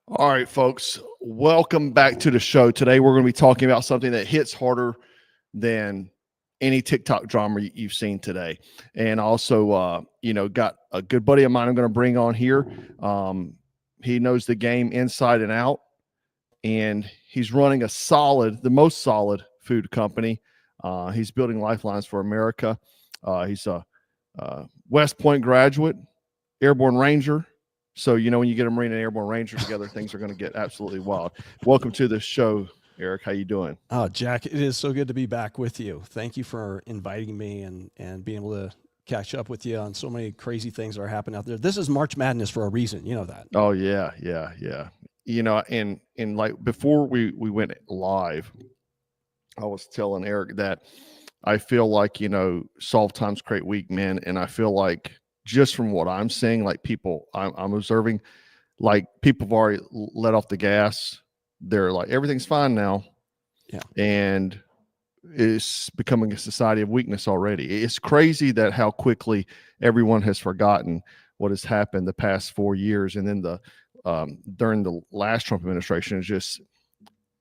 All right, folks, welcome back to the show. Today, we're going to be talking about something that hits harder than any TikTok drama you've seen today. And also, got a good buddy of mine I'm going to bring on here. He knows the game inside and out, and he's running the most solid food company. He's building lifelines for America. He's a West Point graduate, airborne ranger. So, when you get a Marine and Airborne Ranger together, things are going to get absolutely wild. Welcome to the show, Eric. How you doing? Oh, Jack, it is so good to be back with you. Thank you for inviting me and being able to catch up with you on so many crazy things that are happening out there. This is March Madness for a reason. You know that. Oh, yeah. And like before we went live, I was telling Eric that I feel like, solve times create weak men. And I feel like just from what I'm seeing, like people I'm observing, like people have already let off the gas. They're like, everything's fine now. Yeah. And it's becoming a society of weakness already. It's crazy that how quickly everyone has forgotten what has happened the past 4 years. And then during the last Trump administration is just,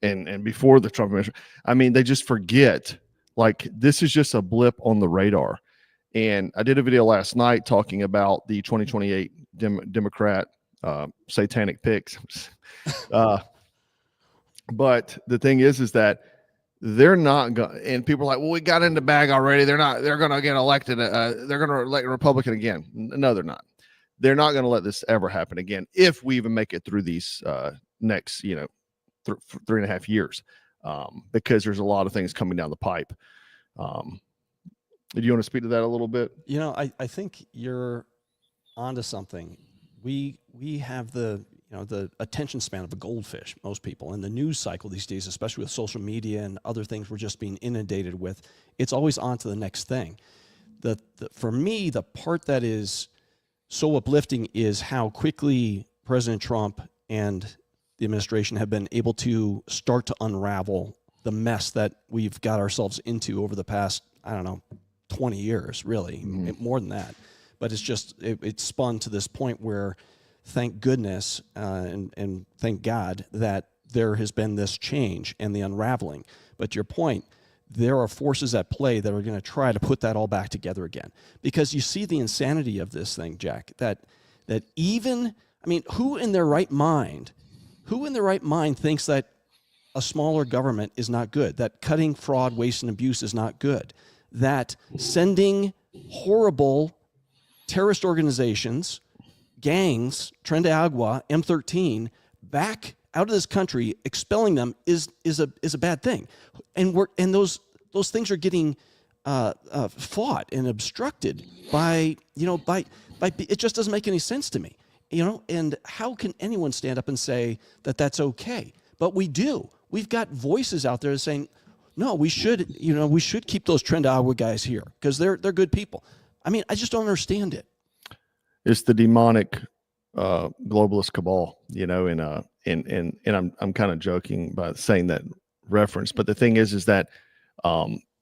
and before the Trump administration, I mean, they just forget, like, this is just a blip on the radar. And I did a video last night talking about the 2028 Democrat satanic picks. But the thing is that they're not going, and people are like, well, we got in the bag already. They're going to get elected. They're going to elect a Republican again. No, they're not. They're not going to let this ever happen again if we even make it through these next, 3.5 years, because there's a lot of things coming down the pipe. Do you want to speak to that a little bit? I think you're onto something. We have the attention span of a goldfish, most people, and the news cycle these days, especially with social media and other things we're just being inundated with, it's always on to the next thing. For me, the part that is so uplifting is how quickly President Trump and the administration have been able to start to unravel the mess that we've got ourselves into over the past, 20 years, really, more than that. But it's just, it's spun to this point where, thank goodness and thank God that there has been this change and the unraveling. But to your point, there are forces at play that are going to try to put that all back together again. Because you see the insanity of this thing, Jack, that even, who in their right mind thinks that a smaller government is not good, that cutting fraud, waste, and abuse is not good, that sending horrible terrorist organizations, gangs, Tren de Agua, M13, back out of this country, expelling them is a bad thing, and those things are getting fought and obstructed by it just doesn't make any sense to me, and how can anyone stand up and say that that's okay? But we do. We've got voices out there saying, no, we should keep those Tren de Agua guys here because they're good people. I just don't understand it. It's the demonic globalist cabal, and I'm kind of joking by saying that reference. But the thing is that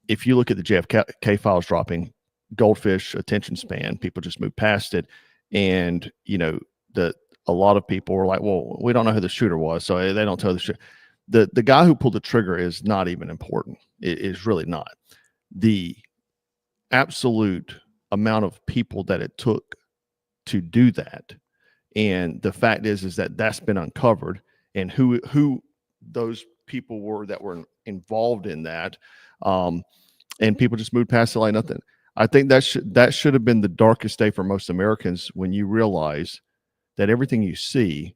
if you look at the JFK files dropping, goldfish attention span, people just move past it, and a lot of people were like, well, we don't know who the shooter was, so they don't tell the shooter. The guy who pulled the trigger is not even important. It is really not. The absolute amount of people that it took to do that, and the fact is that that's been uncovered, and who those people were that were involved in that, and people just moved past it like nothing. I think that should have been the darkest day for most Americans when you realize that everything you see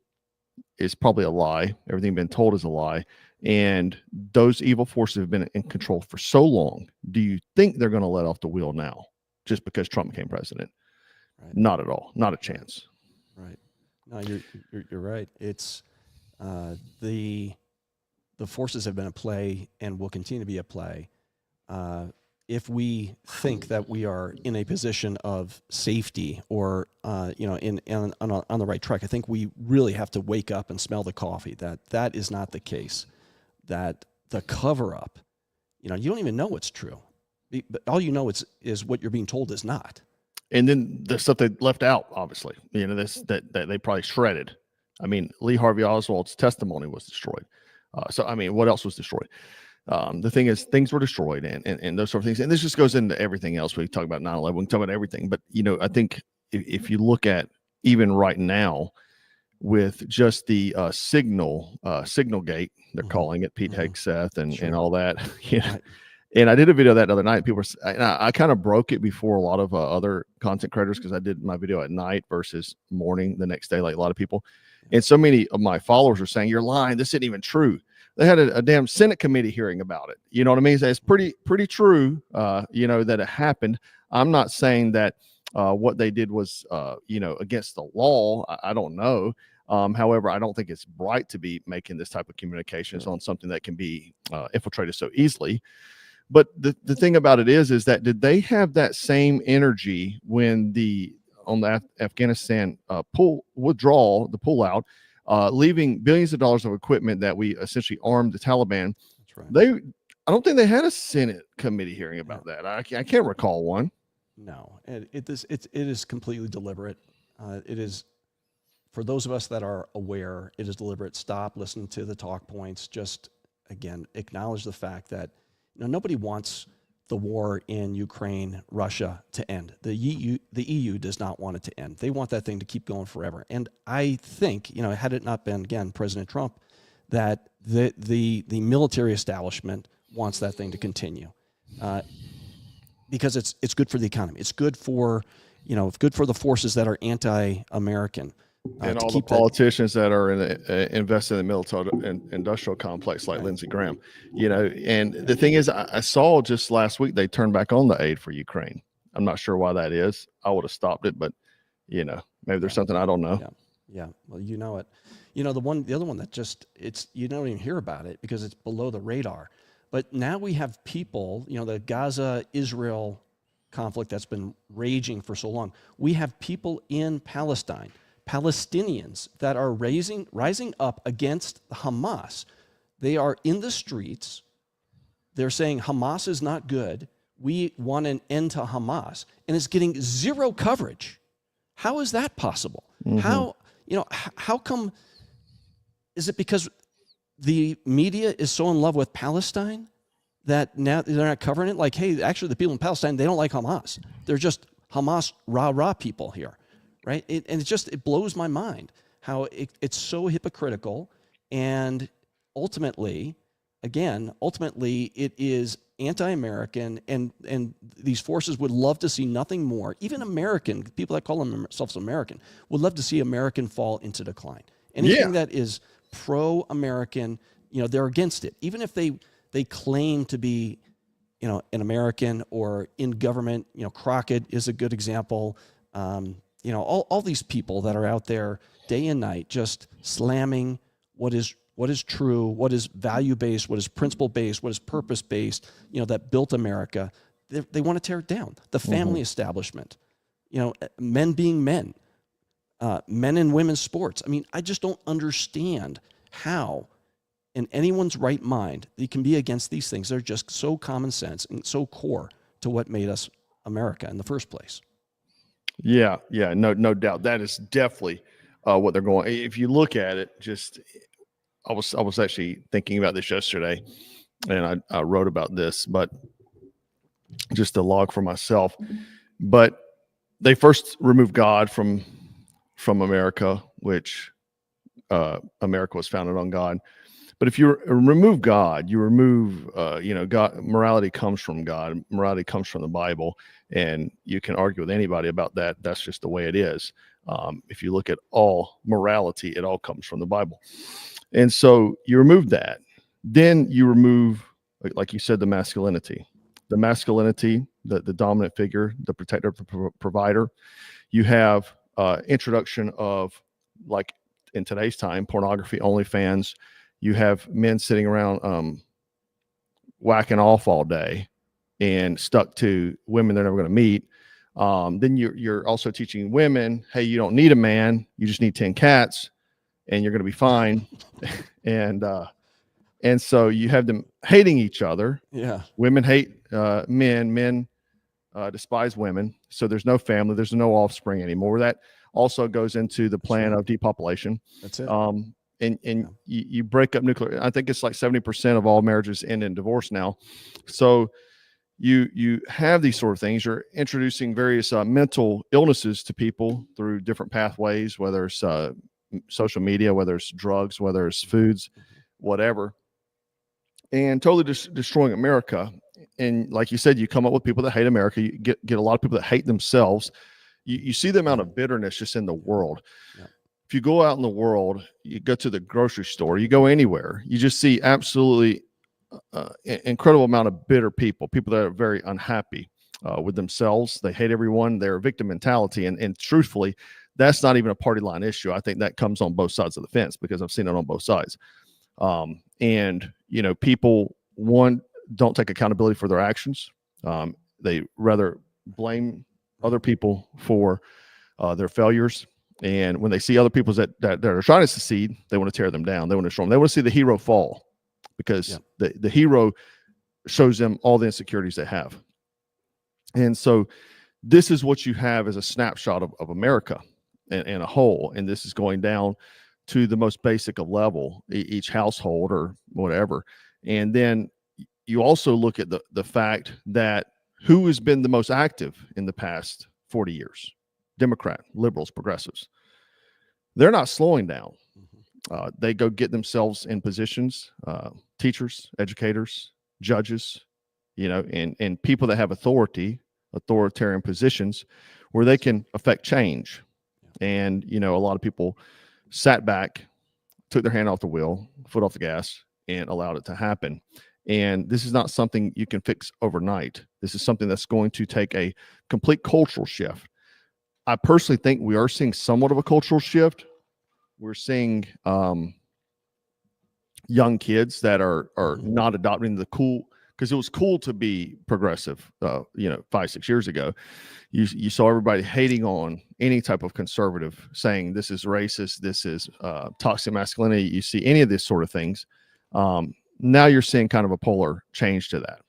is probably a lie. Everything been told is a lie. And those evil forces have been in control for so long. Do you think they're going to let off the wheel now just because Trump became president? Right. Not at all. Not a chance. Right. No, you're right. It's the forces have been at play and will continue to be at play. If we think that we are in a position of safety or on the right track, I think we really have to wake up and smell the coffee. That is not the case. That the cover up, you don't even know what's true, but all you know is what you're being told is not. And then the stuff they left out, obviously, that they probably shredded I mean, Lee Harvey Oswald's testimony was destroyed. So, I mean, what else was destroyed? The thing is, things were destroyed and those sort of things. And this just goes into everything else. We talk about 9/11, we can talk about everything. But, you know, I think if you look at even right now with just the signal gate, they're calling it, Pete Hegseth and all that, you know. And I did a video that the other night. People were, I kind of broke it before a lot of other content creators, because I did my video at night versus morning the next day, like a lot of people. And so many of my followers are saying, you're lying. This isn't even true. They had a damn Senate committee hearing about it. You know what I mean? So it's pretty true, you know, that it happened. I'm not saying that what they did was, you know, against the law. I don't know. However, I don't think it's right to be making this type of communications on something that can be infiltrated so easily. But the thing about it is that did they have that same energy when on the Afghanistan pullout, leaving billions of dollars of equipment that we essentially armed the Taliban? That's right. I don't think they had a Senate committee hearing about that. I can't recall one. No, it is completely deliberate. It is, for those of us that are aware, it is deliberate. Stop, listen to the talk points. Just, again, acknowledge the fact that, you know, nobody wants the war in Ukraine, Russia to end. The EU does not want it to end. They want that thing to keep going forever. And I think, you know, had it not been, again, President Trump, that the military establishment wants that thing to continue, because it's good for the economy. It's good for, you know, good for the forces that are anti-American. And all the politicians that are invested in the military industrial complex, like Lindsey Graham, you know. And the thing is, I saw just last week they turned back on the aid for Ukraine. I'm not sure why that is. I would have stopped it, but, you know, maybe there's something I don't know. Yeah. Well, you know it. You know, the other one that just, you don't even hear about it because it's below the radar. But now we have people, you know, the Gaza-Israel conflict that's been raging for so long. We have people in Palestine, Palestinians, that are rising up against Hamas. They are in the streets. They're saying Hamas is not good. We want an end to Hamas. And it's getting zero coverage. How is that possible? How, you know, how come? Is it because the media is so in love with Palestine that now they're not covering it? Like, hey, actually the people in Palestine, they don't like Hamas. They're just Hamas rah-rah people here, right? And it blows my mind how it's so hypocritical. And ultimately, it is anti-American, and these forces would love to see nothing more. Even American, people that call themselves American, would love to see American fall into decline. Anything that is pro-American, you know, they're against it. Even if they claim to be, you know, an American or in government, you know, Crockett is a good example. You know, all these people that are out there day and night just slamming what is true, what is value-based, what is principle-based, what is purpose-based, you know, that built America. They want to tear it down. The family establishment, you know, men being men, men and women's sports. I mean, I just don't understand how in anyone's right mind they can be against these things. They're just so common sense and so core to what made us America in the first place. Yeah, no doubt. That is definitely what they're going. If you look at it, just I was actually thinking about this yesterday, and I wrote about this, but just a log for myself. But they first removed God from America, which America was founded on God. But if you remove God, you remove, you know, God. Morality comes from God. Morality comes from the Bible, and you can argue with anybody about that. That's just the way it is. If you look at all morality, it all comes from the Bible. And so you remove that. Then you remove, like you said, the masculinity, the dominant figure, the protector, the provider. You have introduction of, like in today's time, pornography, OnlyFans. You have men sitting around whacking off all day and stuck to women they're never going to meet. Then you're also teaching women, hey, you don't need a man. You just need 10 cats and you're going to be fine. And so you have them hating each other. Yeah. Women hate men despise women. So there's no family. There's no offspring anymore. That also goes into the plan of depopulation. That's it. And you break up nuclear. I think it's like 70% of all marriages end in divorce now. So you have these sort of things. You're introducing various mental illnesses to people through different pathways, whether it's social media, whether it's drugs, whether it's foods, whatever, and totally destroying America. And like you said, you come up with people that hate America. You get a lot of people that hate themselves. You see the amount of bitterness just in the world. Yeah. If you go out in the world, you go to the grocery store, you go anywhere, you just see absolutely incredible amount of bitter people that are very unhappy with themselves. They hate everyone. They're a victim mentality. And truthfully, that's not even a party line issue. I think that comes on both sides of the fence because I've seen it on both sides. And, you know, people, one, don't take accountability for their actions. They rather blame other people for their failures. And when they see other people that are trying to succeed, they want to tear them down. They want to destroy them. They want to see the hero fall because the hero shows them all the insecurities they have. And so this is what you have as a snapshot of America and a whole. And this is going down to the most basic of level, each household or whatever. And then you also look at the fact that who has been the most active in the past 40 years? Democrat, liberals, progressives. They're not slowing down. They go get themselves in positions, teachers, educators, judges, you know, and people that have authoritarian positions where they can affect change. And, you know, a lot of people sat back, took their hand off the wheel, foot off the gas, and allowed it to happen. And this is not something you can fix overnight. This is something that's going to take a complete cultural shift. I personally think we are seeing somewhat of a cultural shift. We're seeing young kids that are not adopting the cool, because it was cool to be progressive, 5-6 years ago. You saw everybody hating on any type of conservative, saying this is racist, this is toxic masculinity. You see any of this sort of things. Now you're seeing kind of a polar change to that.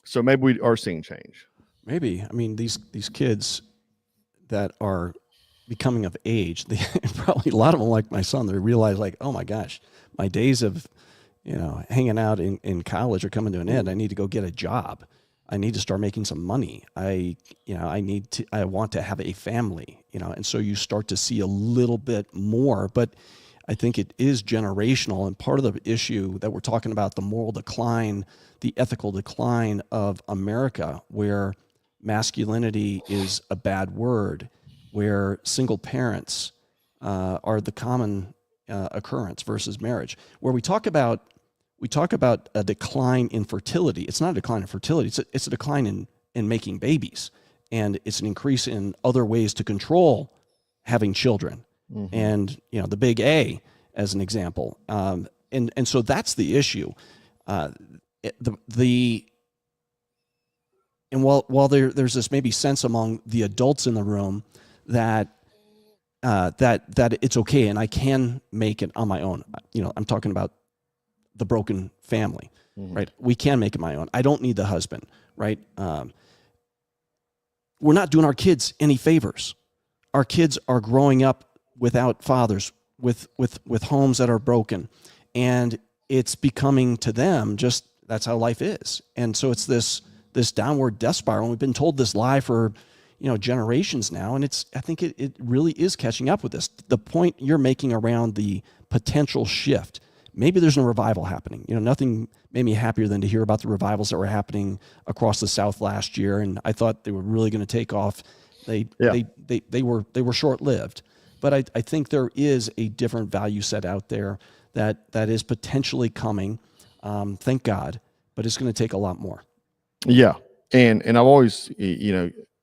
So maybe we are seeing change. Maybe. I mean, these kids that are becoming of age, they probably, a lot of them, like my son, they realize, like, oh my gosh, my days of, hanging out in college are coming to an end. I need to go get a job. I need to start making some money. I want to have a family, and so you start to see a little bit more, but I think it is generational. And part of the issue that we're talking about, the moral decline, the ethical decline of America, where masculinity is a bad word, where single parents are the common occurrence versus marriage, where we talk about a decline in fertility. It's not a decline in fertility. It's a decline in making babies, and it's an increase in other ways to control having children. Mm-hmm. And the big A as an example. And so that's the issue. And while there's this maybe sense among the adults in the room that it's okay and I can make it on my own. I'm talking about the broken family, mm-hmm. right? We can make it my own. I don't need the husband, right? We're not doing our kids any favors. Our kids are growing up without fathers, with homes that are broken, and it's becoming to them just that's how life is. And so it's this downward death spiral. And we've been told this lie for generations now, and I think it really is catching up with this. The point you're making around the potential shift, maybe there's no revival happening. Nothing made me happier than to hear about the revivals that were happening across the South last year, and I thought they were really going to take off. They were short-lived. But I think there is a different value set out there that is potentially coming. Thank God, but it's going to take a lot more. Yeah, and I've always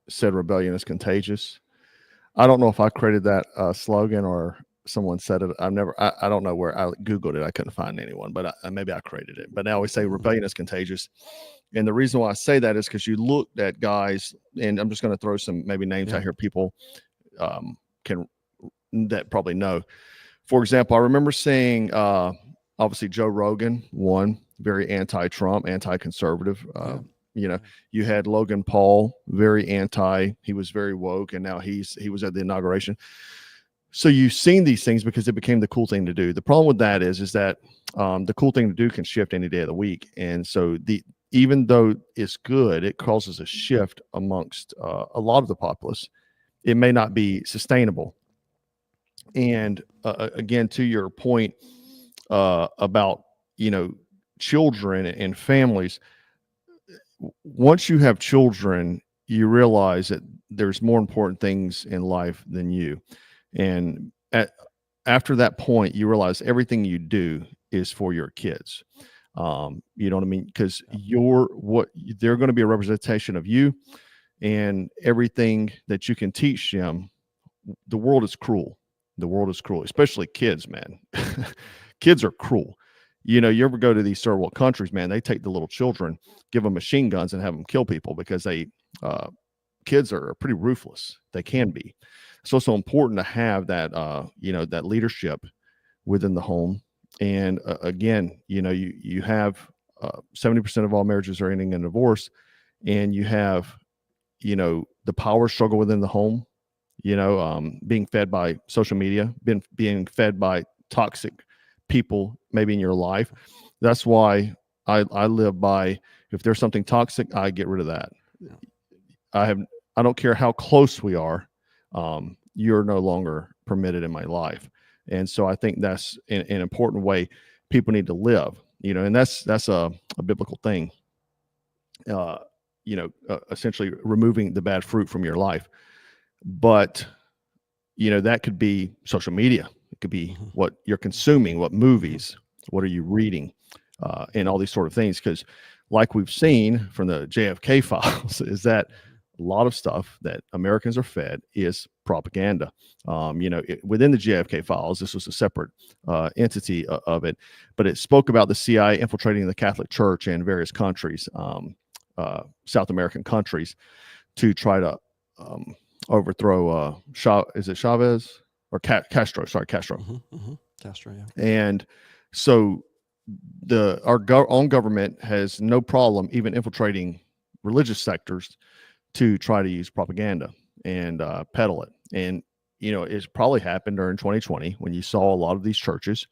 said rebellion is contagious. I don't know if I created that slogan or someone said it. I don't know where. I Googled it. I couldn't find anyone, but maybe I created it. But I always say rebellion is contagious. And the reason why I say that is because you looked at guys, and I'm just going to throw some maybe names out here people that probably know. For example, I remember seeing obviously Joe Rogan, one very anti-Trump, anti-conservative, You know, you had Logan Paul, very anti, he was very woke, and now he was at the inauguration. So you've seen these things because it became the cool thing to do. The problem with that is that the cool thing to do can shift any day of the week. And so even though it's good, it causes a shift amongst a lot of the populace. It may not be sustainable. And again, to your point about, you know, children and families, once you have children, you realize that there's more important things in life than you. And after that point, you realize everything you do is for your kids. You know what I mean? Because they're going to be a representation of you, and everything that you can teach them. The world is cruel. The world is cruel, especially kids, man. Kids are cruel. You know, you ever go to these third world countries, man, they take the little children, give them machine guns and have them kill people because kids are pretty ruthless. They can be. So it's so important to have that, you know, that leadership within the home. And again, you know, you have 70% of all marriages are ending in divorce, and you have, you know, the power struggle within the home, you know, being fed by social media, being fed by toxic people maybe in your life. That's why I live by, if there's something toxic, I get rid of that. Yeah. I don't care how close we are. You're no longer permitted in my life. And so I think that's an important way people need to live, you know, and that's a biblical thing, you know, essentially removing the bad fruit from your life. But, you know, that could be social media. It could be what you're consuming, what movies, what are you reading, and all these sort of things. Because like we've seen from the JFK files is that a lot of stuff that Americans are fed is propaganda. You know, within the JFK files, this was a separate entity of it, but it spoke about the CIA infiltrating the Catholic Church in various countries, South American countries, to try to overthrow is it Chavez or Castro? Sorry, Castro. Castro, yeah. And so our own government has no problem even infiltrating religious sectors to try to use propaganda and peddle it. And, you know, it's probably happened during 2020 when you saw a lot of these churches.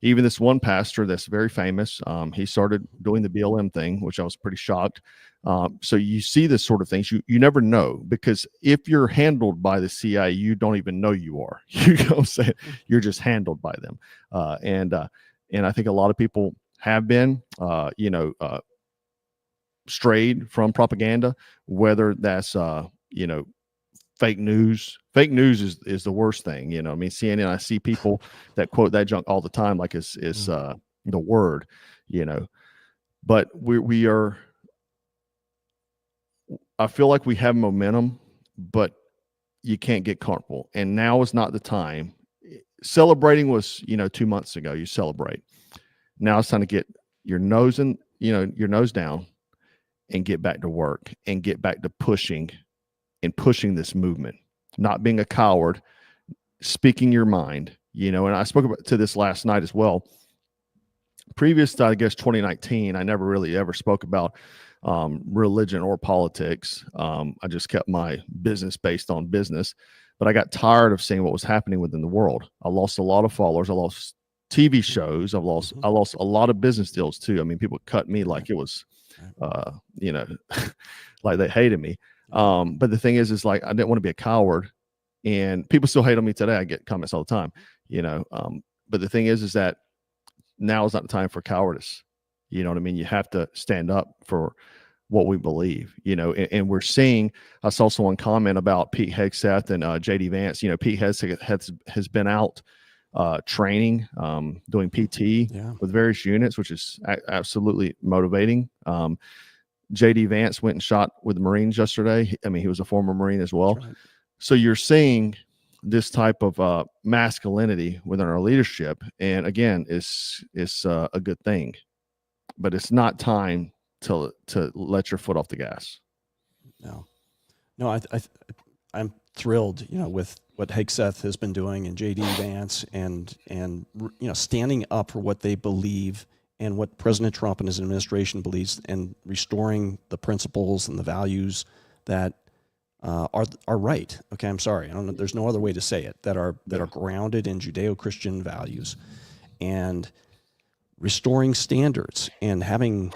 Even this one pastor that's very famous, he started doing the BLM thing, which I was pretty shocked. So you see this sort of things. You never know, because if you're handled by the CIA, you don't even know you are. You know what I'm saying? You're just handled by them. And I think a lot of people have been, you know, strayed from propaganda, whether that's, you know, fake news. Fake news is the worst thing. You know, I mean, CNN, I see people that quote that junk all the time, like it's the word, you know, but we are, I feel like we have momentum, but you can't get comfortable. And now is not the time. Celebrating was, you know, 2 months ago, you celebrate. Now it's time to get your nose down and get back to work and get back to pushing this movement, not being a coward, speaking your mind, you know. And I spoke to this last night as well. Previous to, I guess, 2019, I never really ever spoke about religion or politics. I just kept my business based on business, but I got tired of seeing what was happening within the world. I lost a lot of followers. I lost TV shows. I lost a lot of business deals too. I mean, people cut me like it was, you know, like they hated me. But the thing is like, I didn't want to be a coward, and people still hate on me today. I get comments all the time, you know. But the thing is that now is not the time for cowardice. You know what I mean? You have to stand up for what we believe, you know, and we're seeing, I saw someone comment about Pete Hegseth and JD Vance. You know, Pete has been out training, doing PT with various units, which is absolutely motivating. JD Vance went and shot with the Marines yesterday. I mean, he was a former Marine as well. Right. So you're seeing this type of masculinity within our leadership. And again, it's a good thing, but it's not time to let your foot off the gas. No, I'm thrilled, you know, with what Hegseth has been doing and JD Vance and, you know, standing up for what they believe and what President Trump and his administration believes in restoring the principles and the values that are right. Okay, I'm sorry. I don't know. There's no other way to say it. That are grounded in Judeo-Christian values, and restoring standards and having,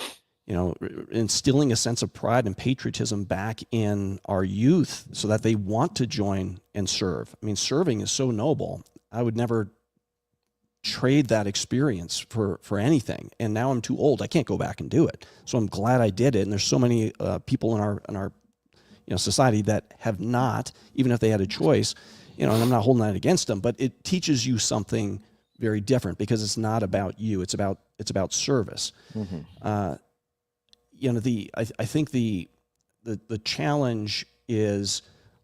instilling a sense of pride and patriotism back in our youth so that they want to join and serve. I mean, serving is so noble. I would never trade that experience for anything. And now I'm too old. I can't go back and do it. So I'm glad I did it. And there's so many people in our society that have not, even if they had a choice, and I'm not holding that against them, but it teaches you something very different because it's not about you. It's about service. Mm-hmm. I think the challenge is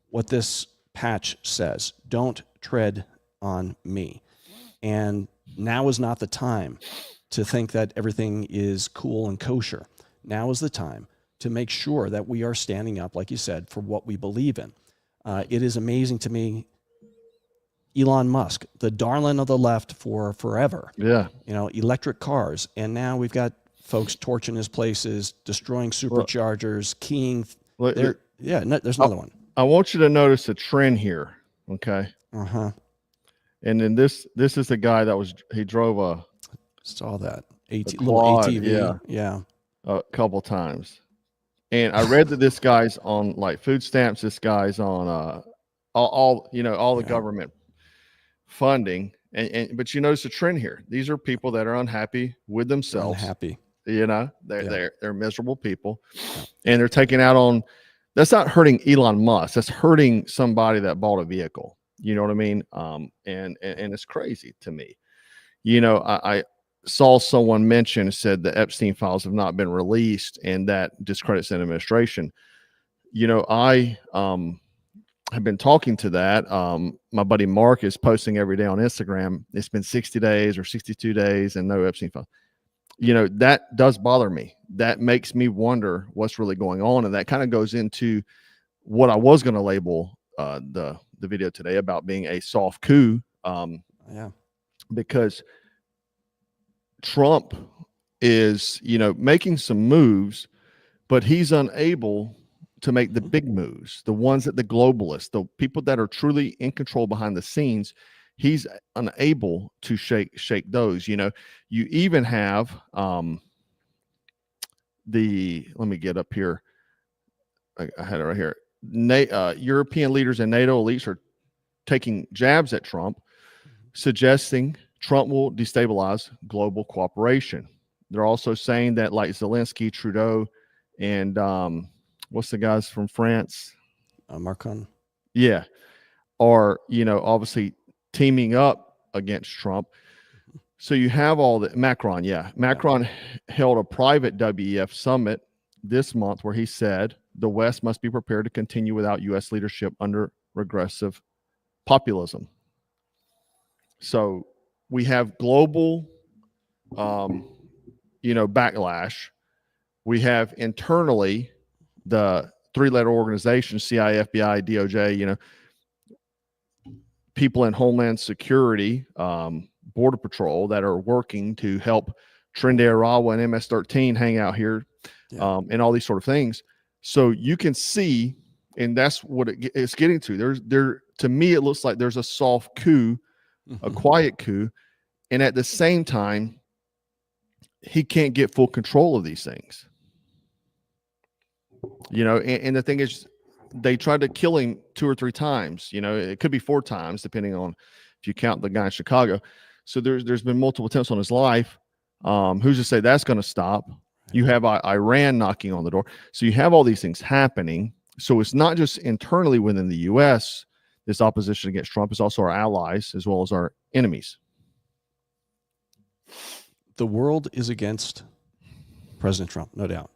what this patch says: don't tread on me. And now is not the time to think that everything is cool and kosher. Now is the time to make sure that we are standing up, like you said, for what we believe in. It is amazing to me, Elon Musk, the darling of the left for forever. Yeah. Electric cars. And now we've got folks torching his places, destroying superchargers, keying. There's another one. I want you to notice a trend here. Okay. Uh-huh. And then this is the guy he drove a saw that little ATV. Yeah. A couple times. And I read that this guy's on like food stamps. This guy's on all the government funding. But you notice a trend here. These are people that are unhappy with themselves. Unhappy. They're miserable people, and they're taking out on. That's not hurting Elon Musk. That's hurting somebody that bought a vehicle. You know what I mean? And it's crazy to me. I saw someone said the Epstein files have not been released, and that discredits the administration. I have been talking to that. My buddy Mark is posting every day on Instagram. It's been 60 days or 62 days and no Epstein files. That does bother me. That makes me wonder what's really going on. And that kind of goes into what I was going to label the video today about being a soft coup. Because Trump is, making some moves, but he's unable to make the big moves, the ones that the globalists, the people that are truly in control behind the scenes. He's unable to shake those. You even have let me get up here. I had it right here. European leaders and NATO elites are taking jabs at Trump, suggesting Trump will destabilize global cooperation. They're also saying that, like Zelensky, Trudeau, and what's the guys from France? Macron. Yeah. Are, obviously teaming up against Trump. So you have all the Macron. Yeah. Macron held a private WEF summit this month where he said the West must be prepared to continue without U.S. leadership under regressive populism. So we have global, backlash. We have internally the three-letter organizations, CIA, FBI, DOJ, people in Homeland Security, Border Patrol that are working to help Trinidad Arawa and MS-13 hang out here, and all these sort of things. So you can see, and that's what it's getting to. To me, it looks like there's a soft coup, a quiet coup, and at the same time, he can't get full control of these things. And the thing is, they tried to kill him 2 or 3 times. It could be 4 times, depending on if you count the guy in Chicago. So there's been multiple attempts on his life. Who's to say that's going to stop? You have Iran knocking on the door. So you have all these things happening. So it's not just internally within the U.S., this opposition against Trump. It's also our allies as well as our enemies. The world is against President Trump, no doubt.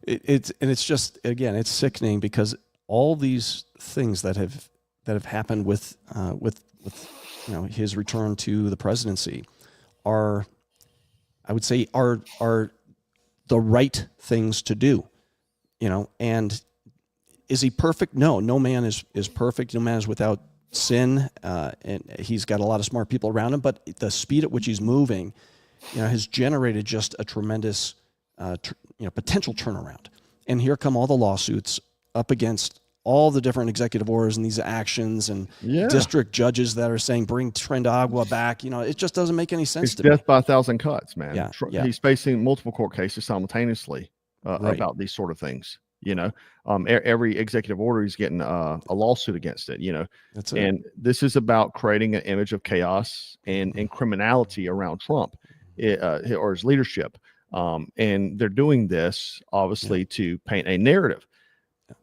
It's just, again, it's sickening because all these things that have happened with his return to the presidency are, I would say, are the right things to do. And is he perfect? No man is perfect. No man is without sin, and he's got a lot of smart people around him, but the speed at which he's moving, has generated just a tremendous, potential turnaround. And here come all the lawsuits up against all the different executive orders and these actions, and district judges that are saying, bring Trend-Agua back. It just doesn't make any sense to me. Death by 1,000 cuts, man. Yeah. He's facing multiple court cases simultaneously about these sort of things. Every executive order, he's getting a lawsuit against it. That's it. And this is about creating an image of chaos and criminality around Trump or his leadership. And they're doing this obviously to paint a narrative.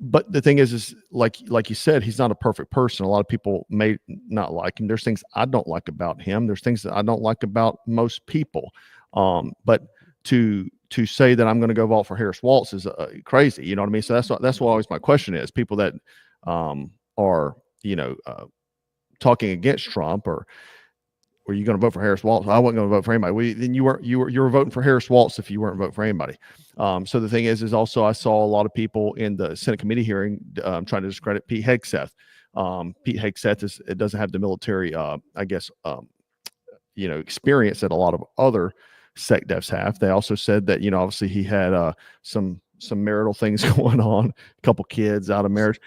But the thing is like you said, he's not a perfect person. A lot of people may not like him. There's things I don't like about him. There's things that I don't like about most people. But to say that I'm going to go vote for Harris Walz is crazy. You know what I mean? So that's what always my question is. People that are talking against Trump, or were you going to vote for Harris Walz? I wasn't going to vote for anybody. Then you were voting for Harris Walz if you weren't voting for anybody. So the thing is also I saw a lot of people in the Senate committee hearing trying to discredit Pete Hegseth. Pete Hegseth doesn't have the military, experience that a lot of other sec devs have. They also said that obviously he had some marital things going on, a couple kids out of marriage.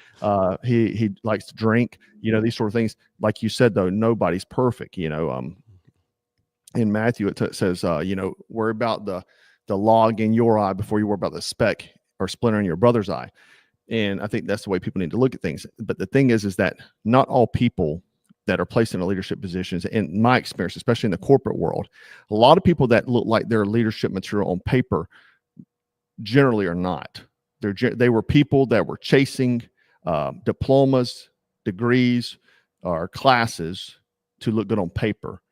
He likes to drink, these sort of things. Like you said, though, nobody's perfect. In Matthew, it says, worry about the log in your eye before you worry about the speck or splinter in your brother's eye. And I think that's the way people need to look at things. But the thing is that not all people that are placed in leadership positions, in my experience, especially in the corporate world, a lot of people that look like they're leadership material on paper generally are not. They were people that were chasing diplomas, degrees, or classes to look good on paper.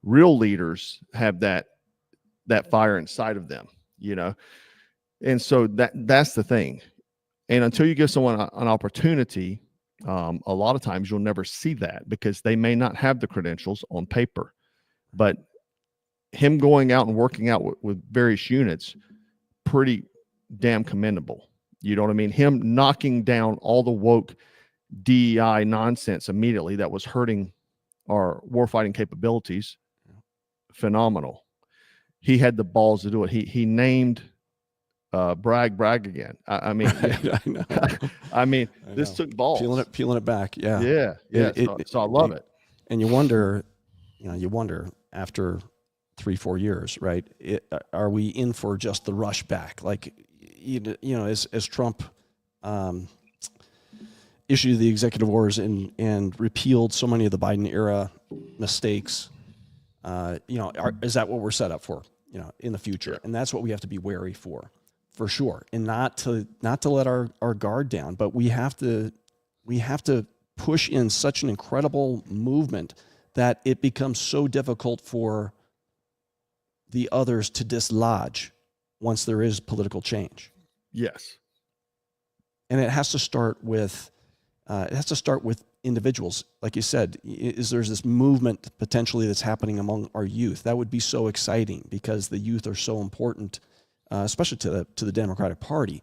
Real leaders have that fire inside of them, and so that's the thing. And until you give someone an opportunity, a lot of times you'll never see that because they may not have the credentials on paper. But him going out and working out with various units, pretty damn commendable. You know what I mean? Him knocking down all the woke DEI nonsense immediately that was hurting our warfighting capabilities, phenomenal. He had the balls to do it. He named brag again. I mean, I know. I mean, this took balls. Peeling it back. Yeah. So I love it. And you wonder after 3-4 years, right? Are we in for just the rush back? Like, as Trump issued the executive orders and repealed so many of the Biden era mistakes, is that what we're set up for, in the future? And that's what we have to be wary for sure. And not to let our guard down, but we have to push in such an incredible movement that it becomes so difficult for the others to dislodge once there is political change. Yes. And it has to start with individuals. Like you said, there's this movement potentially that's happening among our youth. That would be so exciting because the youth are so important, especially to the Democratic Party,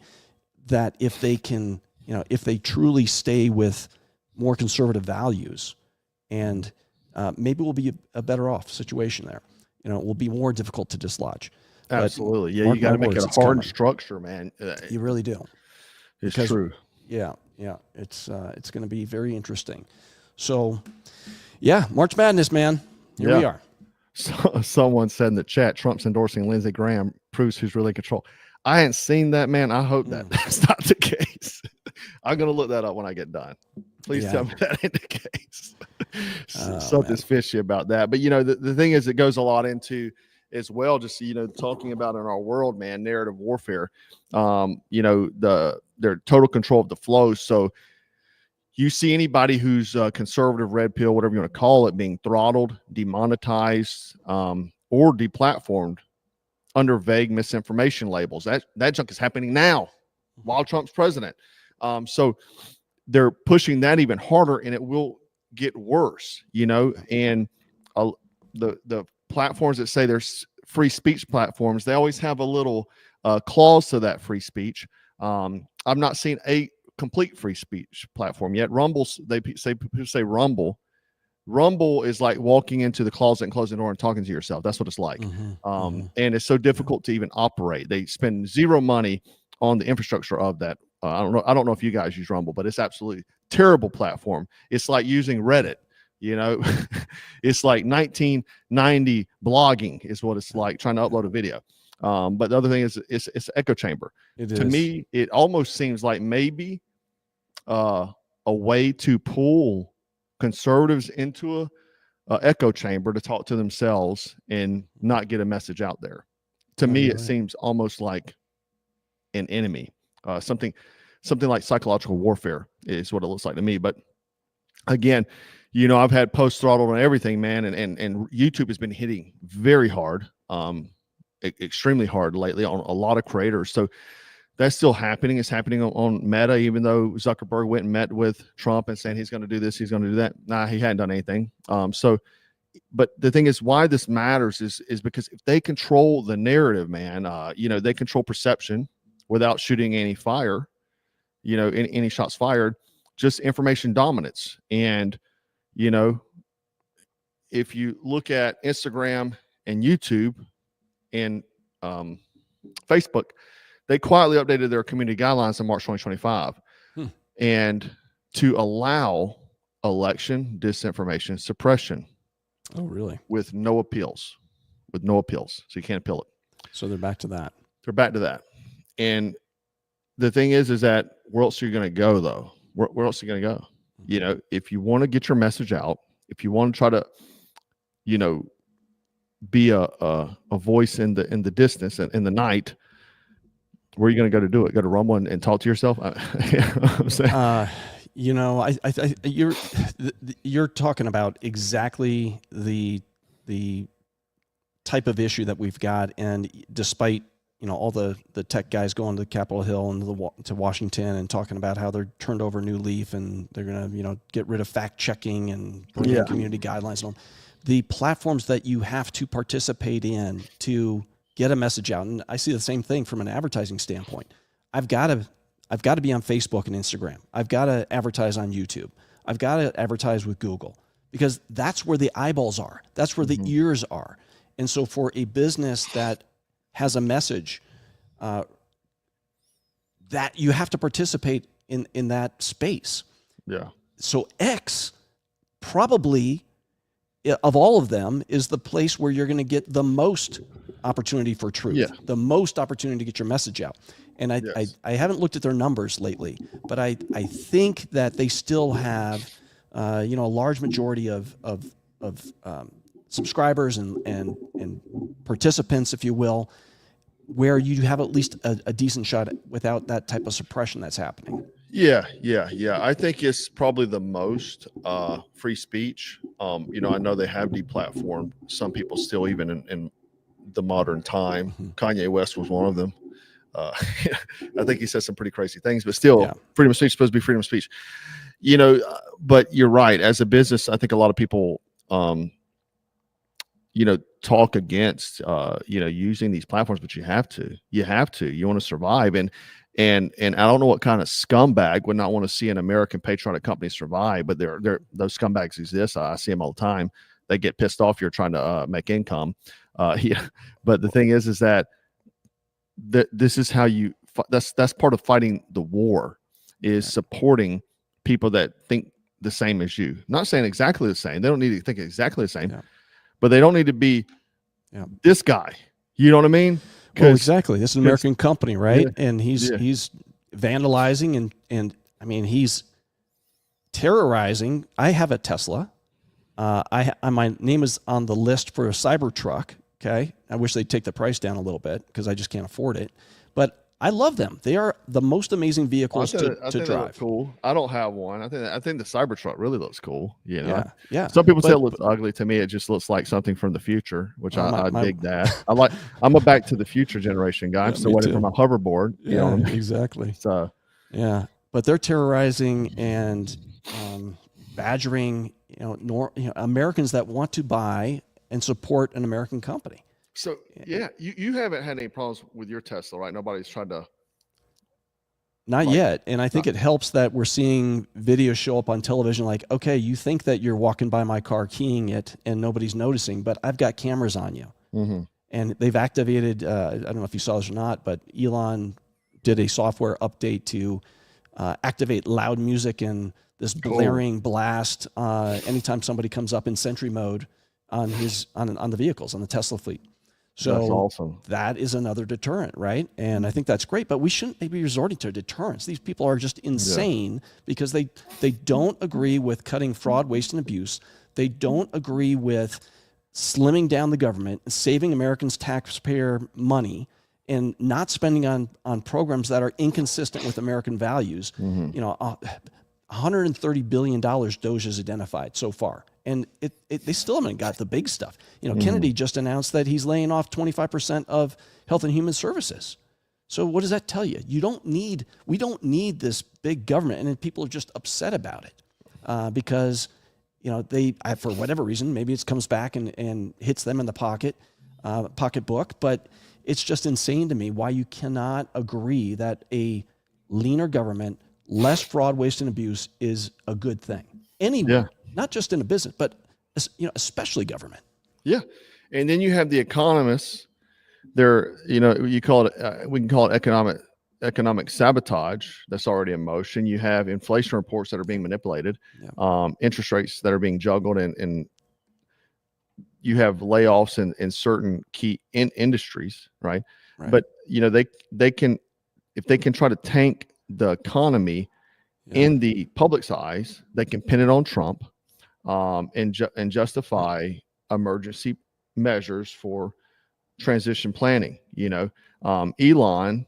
that if they can, if they truly stay with more conservative values, and maybe we'll be a better off situation there. It will be more difficult to dislodge. Absolutely. Yeah, you got to make it a hard structure, man. You really do. It's true. Yeah. It's going to be very interesting. So, yeah, March Madness, man. Here we are. So, someone said in the chat, Trump's endorsing Lindsey Graham proves who's really in control. I ain't seen that, man. I hope that's not the case. I'm going to look that up when I get done. Please tell me that ain't the case. Something's fishy about that. But, the thing is, it goes a lot into as well, just, talking about in our world, man, narrative warfare, their total control of the flow. So you see anybody who's conservative, red pill, whatever you want to call it, being throttled, demonetized, or deplatformed under vague misinformation labels. That junk is happening now while Trump's president. So they're pushing that even harder, and it will get worse, and the platforms that say there's free speech platforms, they always have a little clause to that free speech. I've not seen a complete free speech platform yet. People say Rumble is like walking into the closet and closing the door and talking to yourself. That's what it's like. And it's so difficult to even operate. They spend zero money on the infrastructure of that. I don't know if you guys use Rumble, but it's absolutely terrible platform. It's like using Reddit. It's like 1990 blogging is what it's like, trying to upload a video. But the other thing is it's echo chamber. To me, it almost seems like maybe a way to pull conservatives into a echo chamber to talk to themselves and not get a message out there. To me, it seems almost like an enemy, something like psychological warfare is what it looks like to me. But again, I've had post throttled on everything, man, and YouTube has been hitting very hard, extremely hard lately on a lot of creators. So that's still happening. It's happening on Meta, even though Zuckerberg went and met with Trump and saying he's going to do this, he's going to do that. Nah, he hadn't done anything. But the thing is, why this matters is because if they control the narrative, man, they control perception without shooting any fire, any shots fired, just information dominance. And, if you look at Instagram and YouTube and Facebook, they quietly updated their community guidelines in March 2025 and to allow election disinformation suppression. Oh, really? With no appeals. So you can't appeal it. So they're back to that. And the thing is that where else are you going to go, though? Where else are you going to go? If you want to get your message out, if you want to try to, be a voice in the distance and in the night, where are you going to go to do it? Go to Rumble and talk to yourself? You're talking about exactly the type of issue that we've got. And despite, all the tech guys going to Capitol Hill and to Washington and talking about how they're turned over a new leaf and they're going to, get rid of fact checking and bring in community guidelines and all, the platforms that you have to participate in to get a message out. And I see the same thing from an advertising standpoint. I've got to be on Facebook and Instagram. I've got to advertise on YouTube. I've got to advertise with Google because that's where the eyeballs are. That's where the ears are. And so for a business that has a message, that you have to participate in that space. Yeah. So X probably, of all of them, is the place where you're going to get the most opportunity for truth, the most opportunity to get your message out. And I haven't looked at their numbers lately, but I think that they still have, a large majority of subscribers and participants, if you will, where you have at least a decent shot without that type of suppression that's happening. Yeah. I think it's probably the most free speech. I know they have deplatformed some people still, even in the modern time. Kanye West was one of them. I think he said some pretty crazy things, but still, freedom of speech is supposed to be freedom of speech. But you're right. As a business, I think a lot of people, talk against, using these platforms, but you have to. You want to survive, and I don't know what kind of scumbag would not want to see an American patriotic company survive, but those scumbags exist. I see them all the time. They get pissed off you're trying to make income. But the thing is that this is how that's part of fighting the war, is supporting people that think the same as you. Not saying exactly the same. They don't need to think exactly the same, but they don't need to be this guy. You know what I mean? Well, exactly. This is an American company, right? And he's vandalizing and I mean, he's terrorizing. I have a Tesla. My name is on the list for a Cybertruck. Okay. I wish they'd take the price down a little bit because I just can't afford it. But I love them. They are the most amazing vehicles to drive. Cool. I don't have one. I think the Cybertruck really looks cool. Yeah. Some people say it looks ugly. To me, it just looks like something from the future, which I dig that. I'm a Back to the Future generation guy. I'm still waiting for my hoverboard. You know what I mean? Exactly. So but they're terrorizing and badgering, Americans that want to buy and support an American company. So you haven't had any problems with your Tesla, right? Nobody's tried to. Not yet. And I think it helps that we're seeing videos show up on television like, okay, you think that you're walking by my car keying it and nobody's noticing, but I've got cameras on you. Mm-hmm. And they've activated, I don't know if you saw this or not, but Elon did a software update to activate loud music and this blaring blast anytime somebody comes up in Sentry mode on the vehicles, on the Tesla fleet. So that's awesome. That is another deterrent, right? And I think that's great, but we shouldn't be resorting to deterrence. These people are just insane because they don't agree with cutting fraud, waste, and abuse. They don't agree with slimming down the government, saving Americans' taxpayer money, and not spending on programs that are inconsistent with American values. Mm-hmm. You know, $130 billion DOGE has identified so far. And they still haven't got the big stuff. You know, Kennedy just announced that he's laying off 25% of Health and Human Services. So what does that tell you? We don't need this big government, and then people are just upset about it because, you know, for whatever reason, maybe it comes back and hits them in the pocketbook, but it's just insane to me why you cannot agree that a leaner government, less fraud, waste, and abuse is a good thing. Anywhere, not just in a business, but especially government. Yeah. And then you have the economists. They're, you call it, we can call it economic sabotage that's already in motion. You have inflation reports that are being manipulated, interest rates that are being juggled, and you have layoffs in certain key industries, right? But they can, if they can try to tank the economy in the public's eyes, they can pin it on Trump and justify emergency measures for transition planning. Elon,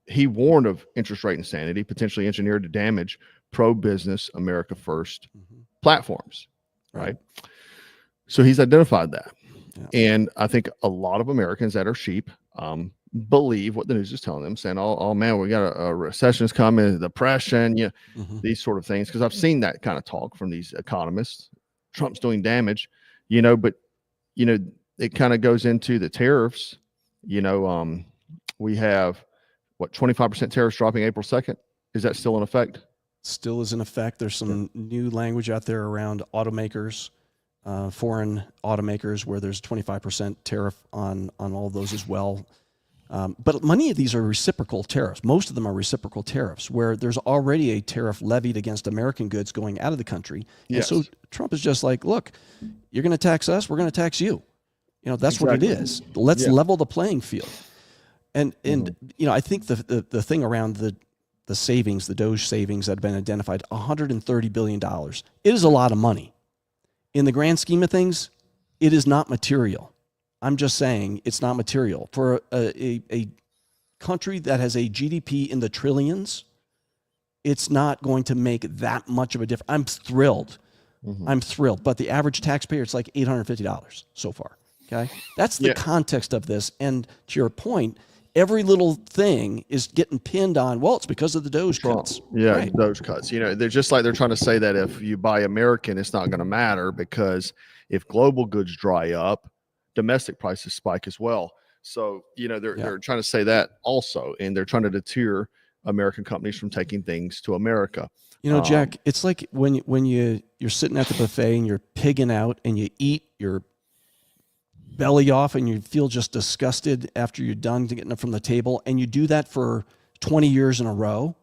he warned of interest rate insanity, potentially engineered to damage pro-business America First platforms, right? So he's identified that. And I think a lot of Americans that are sheep believe what the news is telling them, saying, oh man, we got a recession's coming, depression, these sort of things. Because I've seen that kind of talk from these economists. Trump's doing damage, but it kind of goes into the tariffs. We have 25% tariffs dropping April 2nd. Is that still in effect? Still is in effect. There's some new language out there around automakers, foreign automakers, where there's 25% tariff on all of those as well. But many of these are reciprocal tariffs. Most of them are reciprocal tariffs where there's already a tariff levied against American goods going out of the country. And so Trump is just like, look, you're going to tax us, we're going to tax you. That's what it is. Let's level the playing field. And I think the thing around the savings, the DOGE savings that have been identified, $130 billion. It is a lot of money. In the grand scheme of things, it is not material. I'm just saying it's not material. For a country that has a GDP in the trillions, it's not going to make that much of a difference. I'm thrilled. I'm thrilled. But the average taxpayer, it's like $850 so far. Okay? That's the context of this. And to your point, every little thing is getting pinned on, well, it's because of the DOGE cuts. DOGE cuts. They're just like they're trying to say that if you buy American, it's not going to matter because if global goods dry up, domestic prices spike as well. So, they're trying to say that also, and they're trying to deter American companies from taking things to America. Jack, it's like when you're sitting at the buffet and you're pigging out and you eat your belly off and you feel just disgusted after you're done getting it from the table, and you do that for 20 years in a row,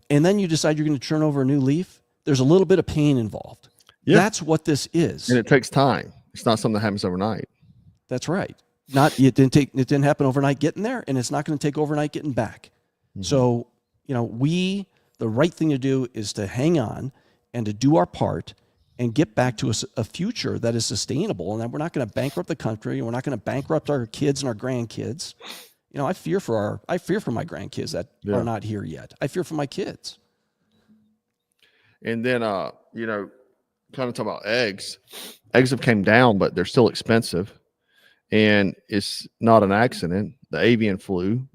and then you decide you're going to turn over a new leaf. There's a little bit of pain involved. That's what this is. And it takes time. It's not something that happens overnight. That's right. It didn't happen overnight getting there, and it's not going to take overnight getting back. So, the right thing to do is to hang on and to do our part and get back to a future that is sustainable, and that we're not going to bankrupt the country, and we're not going to bankrupt our kids and our grandkids. I fear for my grandkids that are not here yet. I fear for my kids. And then, kind of talk about eggs. Eggs have came down, but they're still expensive, and it's not an accident. The avian flu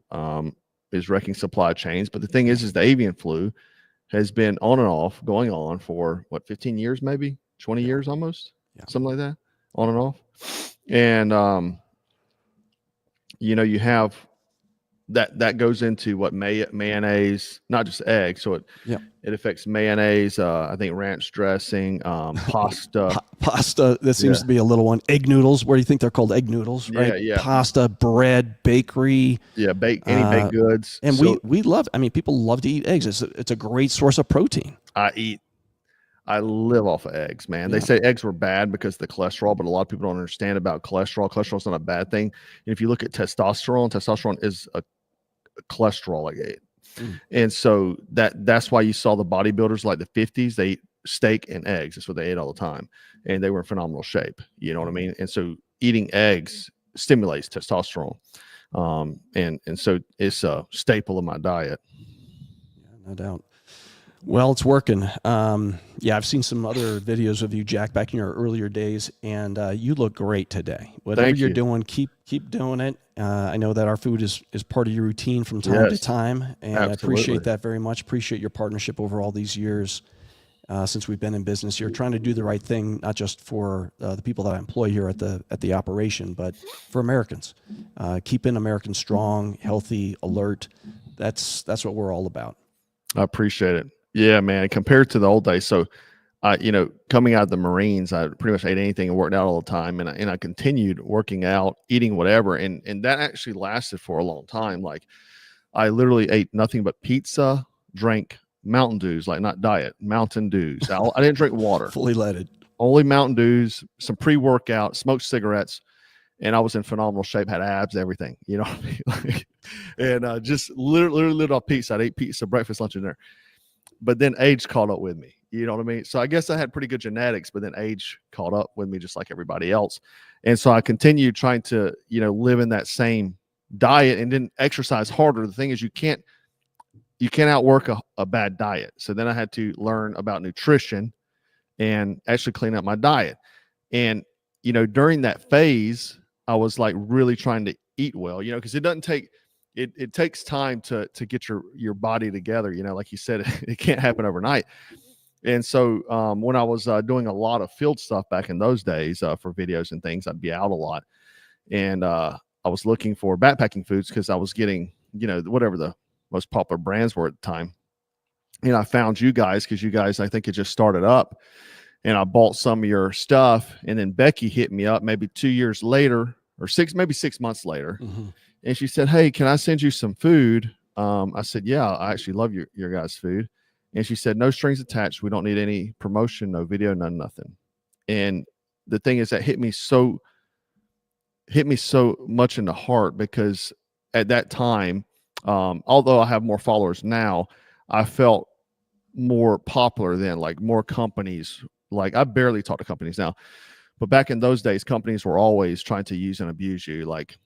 is wrecking supply chains. But the thing is the avian flu has been on and off, going on for 15 years, maybe 20 years, almost, something like that, on and off. And you have that goes into what mayonnaise, not just eggs. So it affects mayonnaise. I think ranch dressing, pasta. Pasta. That seems to be a little one. Egg noodles. Where do you think they're called? Egg noodles, right? Yeah. Pasta, bread, bakery. Yeah, any baked goods. And we love. I mean, people love to eat eggs. It's a great source of protein. I live off of eggs, man. They say eggs were bad because of the cholesterol, but a lot of people don't understand about cholesterol. Cholesterol is not a bad thing. And if you look at testosterone is a cholesterol like and so that's why you saw the bodybuilders like the 50s, they eat steak and eggs. That's what they ate all the time, and they were in phenomenal shape. You know what I mean? And so eating eggs stimulates testosterone, and so it's a staple of my diet. No doubt. Well, it's working. I've seen some other videos of you, Jack, back in your earlier days, and you look great today. Whatever you're doing, keep doing it. I know that our food is part of your routine from time to time, and I appreciate that very much. Appreciate your partnership over all these years since we've been in business. You're trying to do the right thing, not just for the people that I employ here at the operation, but for Americans. Keeping Americans strong, healthy, alert. That's what we're all about. I appreciate it. Yeah, man. Compared to the old days, so coming out of the Marines, I pretty much ate anything and worked out all the time, and I continued working out, eating whatever, and that actually lasted for a long time. Like I literally ate nothing but pizza, drank Mountain Dews, like not diet, Mountain Dews. I didn't drink water, fully leaded, only Mountain Dews, some pre-workout, smoked cigarettes, and I was in phenomenal shape, had abs, everything. You know what I mean? And just literally lived off pizza. I'd eat pizza, breakfast, lunch, and dinner. But then age caught up with me. You know what I mean? So I guess I had pretty good genetics, but then age caught up with me just like everybody else. And so I continued trying to, live in that same diet and then exercise harder. The thing is you can't outwork a bad diet. So then I had to learn about nutrition and actually clean up my diet. And, during that phase, I was like really trying to eat well, because it doesn't take, it takes time to get your body together. Like you said, it can't happen overnight. And so when I was doing a lot of field stuff back in those days for videos and things, I'd be out a lot. And I was looking for backpacking foods because I was getting, whatever the most popular brands were at the time. And I found you guys because you guys, I think it just started up. And I bought some of your stuff. And then Becky hit me up maybe 2 years later or maybe 6 months later. Mm-hmm. And she said, "Hey, can I send you some food?" I said, "Yeah, I actually love your guys' food." And she said, "No strings attached. We don't need any promotion, no video, nothing." And the thing is that hit me so much in the heart because at that time, although I have more followers now, I felt more popular then, like more companies. Like I barely talk to companies now, but back in those days, companies were always trying to use and abuse you, like,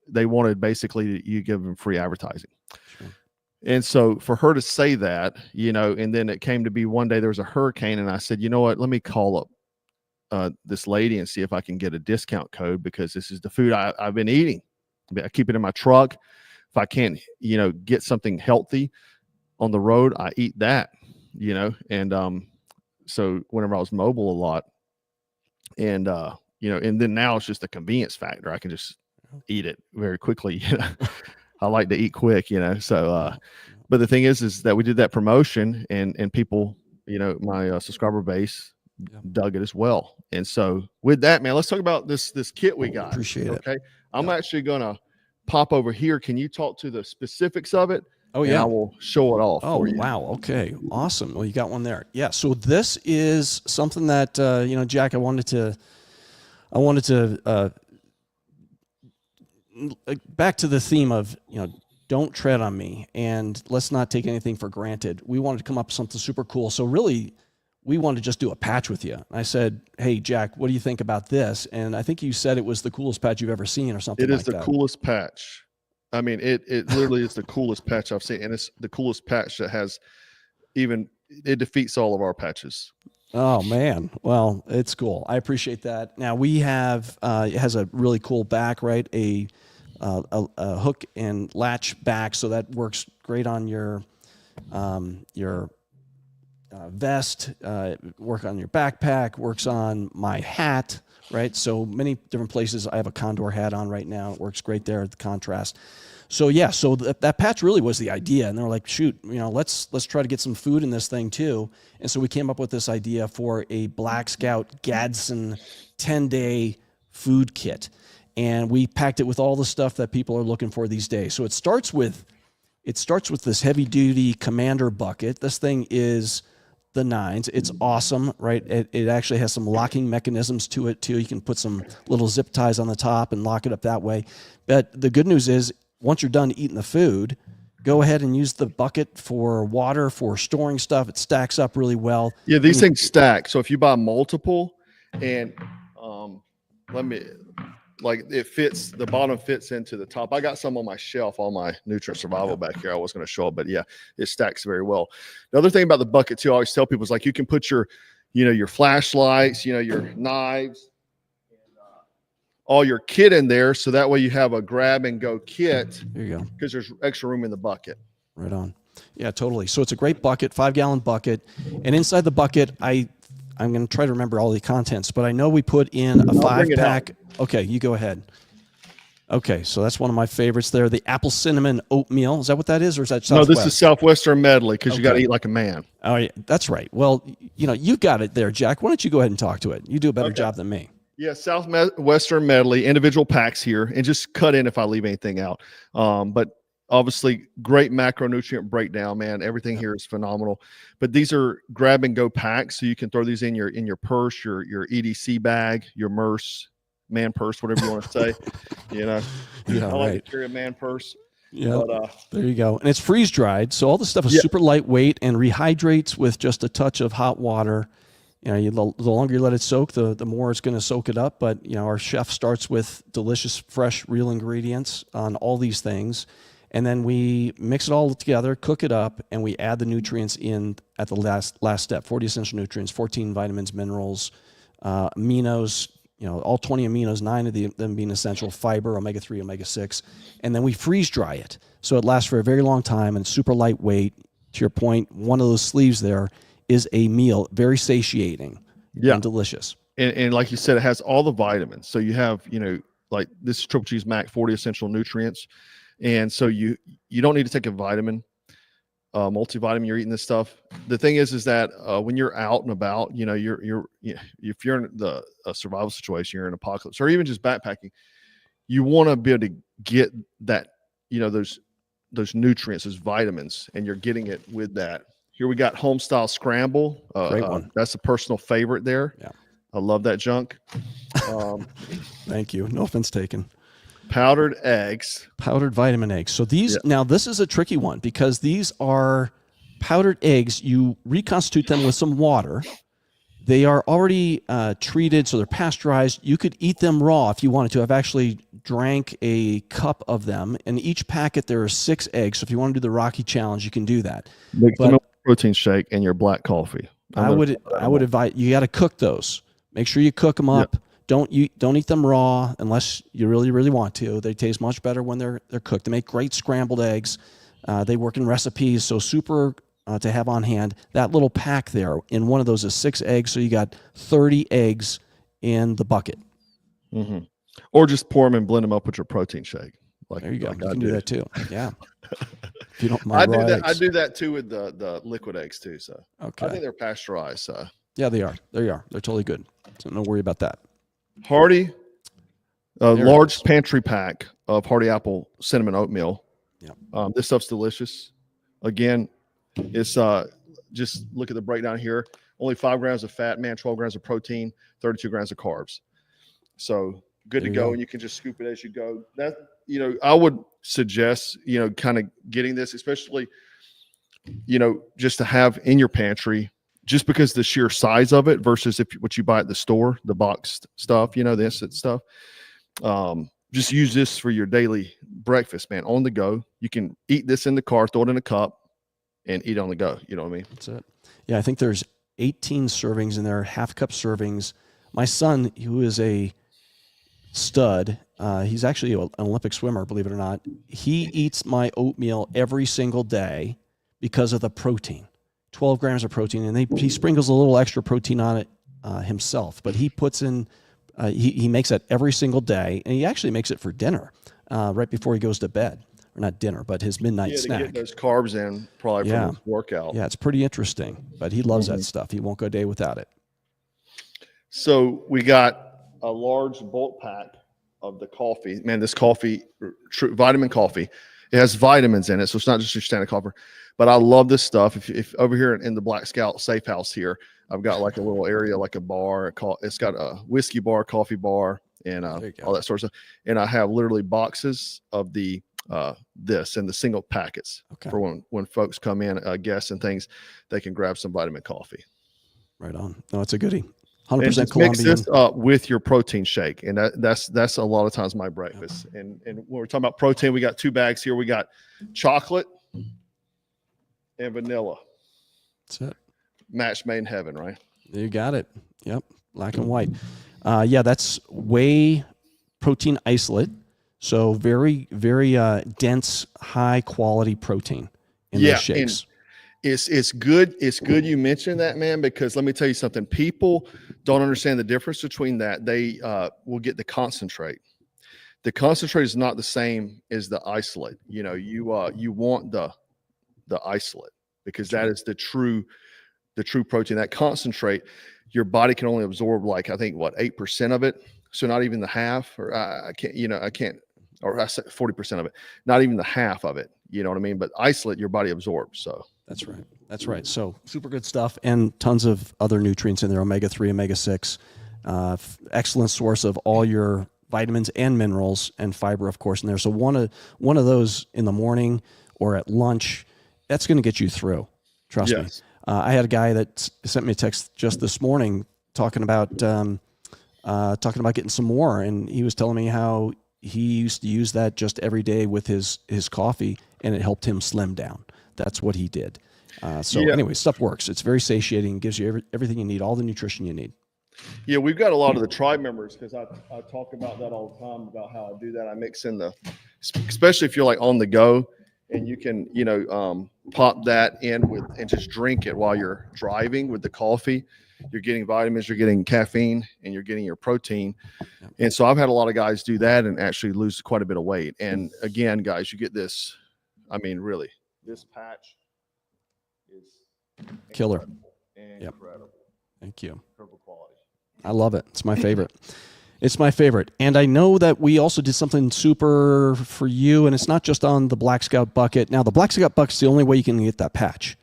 they wanted basically you give them free advertising. Sure. And so for her to say that, and then it came to be one day there was a hurricane and I said, you know what, let me call up this lady and see if I can get a discount code because this is the food I've been eating. I keep it in my truck. If I can't, get something healthy on the road, I eat that, and so whenever I was mobile a lot and, and then now it's just a convenience factor. I can just eat it very quickly. I like to eat quick, so, but the thing is that we did that promotion and people, my subscriber base dug it as well. And so with that, man, let's talk about this kit we got. Appreciate it. Okay. I'm actually going to pop over here. Can you talk to the specifics of it? Oh, yeah. And I will show it off. Oh, wow. Okay. Awesome. Well, you got one there. Yeah. So this is something that, Jack, I wanted to back to the theme of, don't tread on me and let's not take anything for granted. We wanted to come up with something super cool. So really we wanted to just do a patch with you. I said, "Hey, Jack, what do you think about this?" And I think you said it was the coolest patch you've ever seen or something like that. It is the coolest patch. I mean, it literally is the coolest patch I've seen. And it's the coolest patch that has it defeats all of our patches. Oh man. Well, it's cool. I appreciate that. Now we have, it has a really cool back, right? A hook and latch back. So that works great on your vest, work on your backpack, works on my hat, right? So many different places. I have a condor hat on right now. It works great there, the contrast. So yeah, so that patch really was the idea, and they were like, shoot, let's try to get some food in this thing too. And so we came up with this idea for a Black Scout Gadsden 10-day food kit, and we packed it with all the stuff that people are looking for these days. So it starts with this heavy-duty Commander bucket. This thing is the nines. It's awesome, right? It actually has some locking mechanisms to it too. You can put some little zip ties on the top and lock it up that way. But the good news is, once you're done eating the food, go ahead and use the bucket for water, for storing stuff. It stacks up really well. Yeah, these things stack. So if you buy multiple, and it fits, the bottom fits into the top. I got some on my shelf, all my nutrient survival back here. I was going to show it, but yeah, it stacks very well. The other thing about the bucket too, I always tell people is like, you can put your flashlights, your knives, all your kit in there, so that way you have a grab and go kit. There you go. Because there's extra room in the bucket. Right on. Yeah, totally. So it's a great bucket, 5-gallon bucket, and inside the bucket, I'm going to try to remember all the contents, but I know we put in a 5-pack. Okay, you go ahead. Okay, so that's one of my favorites there, the apple cinnamon oatmeal. Is that what that is, or is that Southwest? No, this is Southwestern medley, because you got to eat like a man. Oh, yeah, that's right. Well, you've got it there, Jack. Why don't you go ahead and talk to it? You do a better job than me. Yeah, Southwestern medley, individual packs here, and just cut in if I leave anything out. But obviously, great macronutrient breakdown, man. Everything here is phenomenal. But these are grab and go packs, so you can throw these in your purse, your EDC bag, your man purse, whatever you want to say. Yeah, I like to carry a man purse. Yeah, there you go. And it's freeze dried, so all the stuff is super lightweight and rehydrates with just a touch of hot water. The longer you let it soak, the more it's going to soak it up. But, our chef starts with delicious, fresh, real ingredients on all these things. And then we mix it all together, cook it up, and we add the nutrients in at the last step, 40 essential nutrients, 14 vitamins, minerals, aminos, all 20 aminos, 9 of them being essential, fiber, omega-3, omega-6. And then we freeze dry it. So it lasts for a very long time and it's super lightweight. To your point, one of those sleeves there is a meal, very satiating and delicious. And like you said, it has all the vitamins. So you have, like this is Triple G's Mac 40 essential nutrients. And so you don't need to take a vitamin, multivitamin. You're eating this stuff. The thing is that when you're out and about, if you're in a survival situation, you're in an apocalypse, or even just backpacking, you want to be able to get that, those nutrients, those vitamins, and you're getting it with that. Here we got home style scramble. Great one. That's a personal favorite there. Yeah, I love that junk. Thank you. No offense taken. Powdered eggs. Powdered vitamin eggs. So these, now this is a tricky one because these are powdered eggs. You reconstitute them with some water. They are already treated, so they're pasteurized. You could eat them raw if you wanted to. I've actually drank a cup of them. In each packet, there are 6 eggs. So if you want to do the Rocky Challenge, you can do that. Mix them up with protein shake and your black coffee. I would advise, you got to cook those. Make sure you cook them up. Don't eat them raw unless you really, really want to. They taste much better when they're cooked. They make great scrambled eggs. They work in recipes, so super to have on hand. That little pack there in one of those is 6 eggs, so you got 30 eggs in the bucket. Mm-hmm. Or just pour them and blend them up with your protein shake. There you go. You can do that too. Yeah. If you don't mind I do that too with the liquid eggs too. So I think they're pasteurized. So yeah, they are. They're totally good. So no worry about that. Hardy, large pantry pack of Hardy apple cinnamon oatmeal. Yeah. This stuff's delicious. Again, it's just look at the breakdown here. Only 5 grams of fat, 12 grams of protein, 32 grams of carbs. So good to go. And you can just scoop it as you go. That, I would suggest, kind of getting this, especially, just to have in your pantry, just because the sheer size of it versus what you buy at the store, the boxed stuff, the instant stuff. Just use this for your daily breakfast, man, on the go. You can eat this in the car, throw it in a cup, and eat on the go. You know what I mean? That's it. Yeah, I think there's 18 servings in there, half-cup servings. My son, who is a stud, he's actually an Olympic swimmer, believe it or not. He eats my oatmeal every single day because of the protein. 12 grams of protein, and he sprinkles a little extra protein on it himself. But he puts in, he makes that every single day, and he actually makes it for dinner right before he goes to bed. Or not dinner, but his midnight snack. To get those carbs in probably from his workout. Yeah, it's pretty interesting, but he loves that stuff. He won't go a day without it. So we got a large bulk pack of the coffee. Man, this coffee, vitamin coffee, it has vitamins in it, so it's not just your standard coffee. But I love this stuff. If over here in the Black Scout Safe House here, I've got like a little area, like a bar. It's got a whiskey bar, coffee bar, and all that sort of stuff. And I have literally boxes of the this and the single packets for when folks come in, guests and things, they can grab some vitamin coffee. Right on. No, it's a goodie. 100% Colombian. Mix this up with your protein shake, and that's a lot of times my breakfast. And when we're talking about protein, we got 2 bags here. We got chocolate and vanilla. That's it. Match made in heaven, right? You got it. Yep, black and white. Yeah, that's whey protein isolate. So very, very dense, high quality protein in those shakes. It's good. It's good you mentioned that, man, because let me tell you something. People don't understand the difference between that. They will get the concentrate. The concentrate is not the same as the isolate. You know, you want the isolate because that is the true protein. That concentrate, your body can only absorb like, I think, 8% of it. So not even the half, or I can't, or I said 40% of it, not even the half of it. You know what I mean? But isolate, your body absorbs. So that's right. That's right. So super good stuff, and tons of other nutrients in there, omega-3, omega-6, excellent source of all your vitamins and minerals, and fiber, of course, in there. So one of those in the morning or at lunch, that's going to get you through. Trust me. I had a guy that sent me a text just this morning talking about getting some more, and he was telling me how he used to use that just every day with his coffee, and it helped him slim down. That's what he did. Anyway, stuff works. It's very satiating, gives you everything you need, all the nutrition you need. Yeah, we've got a lot of the tribe members, because I talk about that all the time, about how I do that. I mix in especially if you're like on the go, and you can, pop that in and just drink it while you're driving with the coffee. You're getting vitamins, you're getting caffeine, and you're getting your protein. And so I've had a lot of guys do that and actually lose quite a bit of weight. And again, guys, you get this, I mean, really, this patch is killer. Incredible. Thank you. Incredible quality. I love it. It's my favorite. It's my favorite. And I know that we also did something super for you, and it's not just on the Black Scout bucket. Now, the Black Scout bucket's the only way you can get that patch.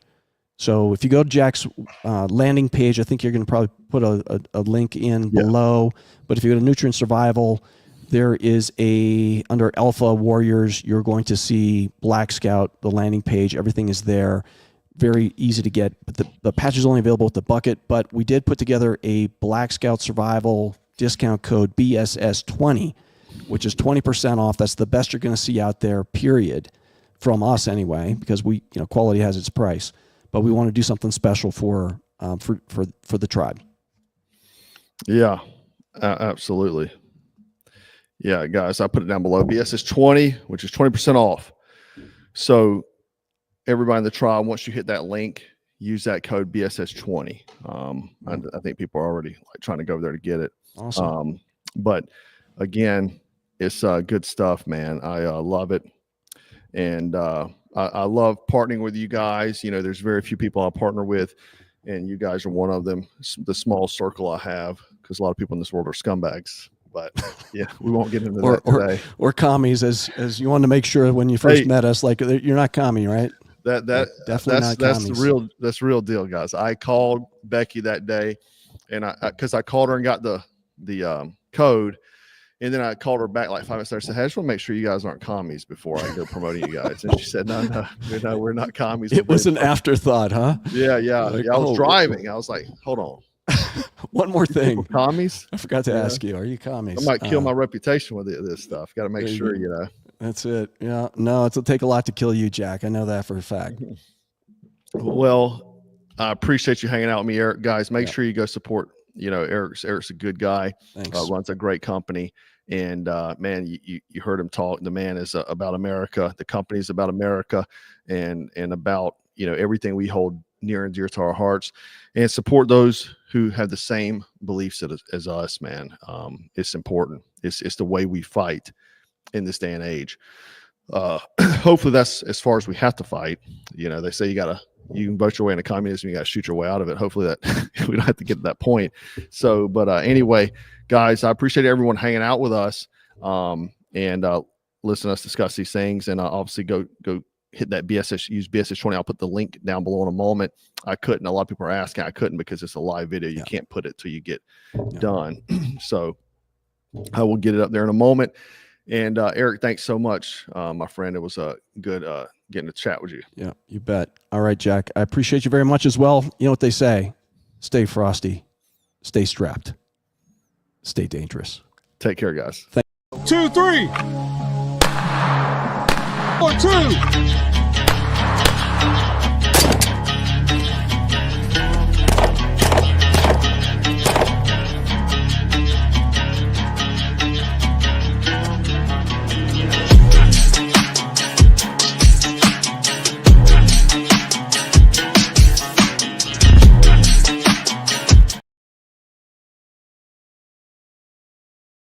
So if you go to Jack's landing page, I think you're going to probably put a link in below. But if you go to Nutrient Survival, there is under Alpha Warriors, you're going to see Black Scout, the landing page. Everything is there. Very easy to get. But the patch is only available with the bucket. But we did put together a Black Scout Survival discount code BSS20, which is 20% off. That's the best you're going to see out there, period, from us anyway, because quality has its price. But we want to do something special for the tribe. Yeah, absolutely. Yeah, guys, I put it down below. BSS20, which is 20% off. So everybody in the tribe, once you hit that link, use that code BSS20. I think people are already trying to go over there to get it. Awesome. But again, it's good stuff, man. I love it. And I love partnering with you guys. There's very few people I partner with, and you guys are one of them. The small circle I have, because a lot of people in this world are scumbags. But yeah, we won't get into that today. Or commies, as you wanted to make sure when you first met us, like, you're not commie, right? That's the real deal, guys. I called Becky that day, and because I called her and got the code. And then I called her back like 5 minutes later and said, hey, I just want to make sure you guys aren't commies before I go promoting you guys. And she said, no, we're not commies. It was an afterthought, huh? Yeah. Like, I was driving. I was like, hold on. One more thing. Commies? I forgot to ask you, are you commies? I might kill my reputation with this stuff. Got to make sure, That's it. Yeah. No, it'll take a lot to kill you, Jack. I know that for a fact. Well, I appreciate you hanging out with me, Eric. Guys, make sure you go support. Eric's a good guy. Thanks. Runs a great company. And man, you heard him talk. The man is about America. The company is about America, and about everything we hold near and dear to our hearts, and support those who have the same beliefs as us, man. It's important. It's the way we fight in this day and age. Hopefully that's as far as we have to fight. You know, they say you can vote your way into communism, you got to shoot your way out of it. Hopefully that we don't have to get to that point. So, but anyway, guys, I appreciate everyone hanging out with us, and listen to us discuss these things. And obviously go hit that use BSS 20. I'll put the link down below in a moment. I couldn't. A lot of people are asking. I couldn't because it's a live video. You can't put it till you get done. So I will get it up there in a moment. And Eric, thanks so much, my friend. It was good getting to chat with you. Yeah, you bet. All right, Jack. I appreciate you very much as well. You know what they say: stay frosty, stay strapped, stay dangerous. Take care, guys. 2, 3. 4, 2.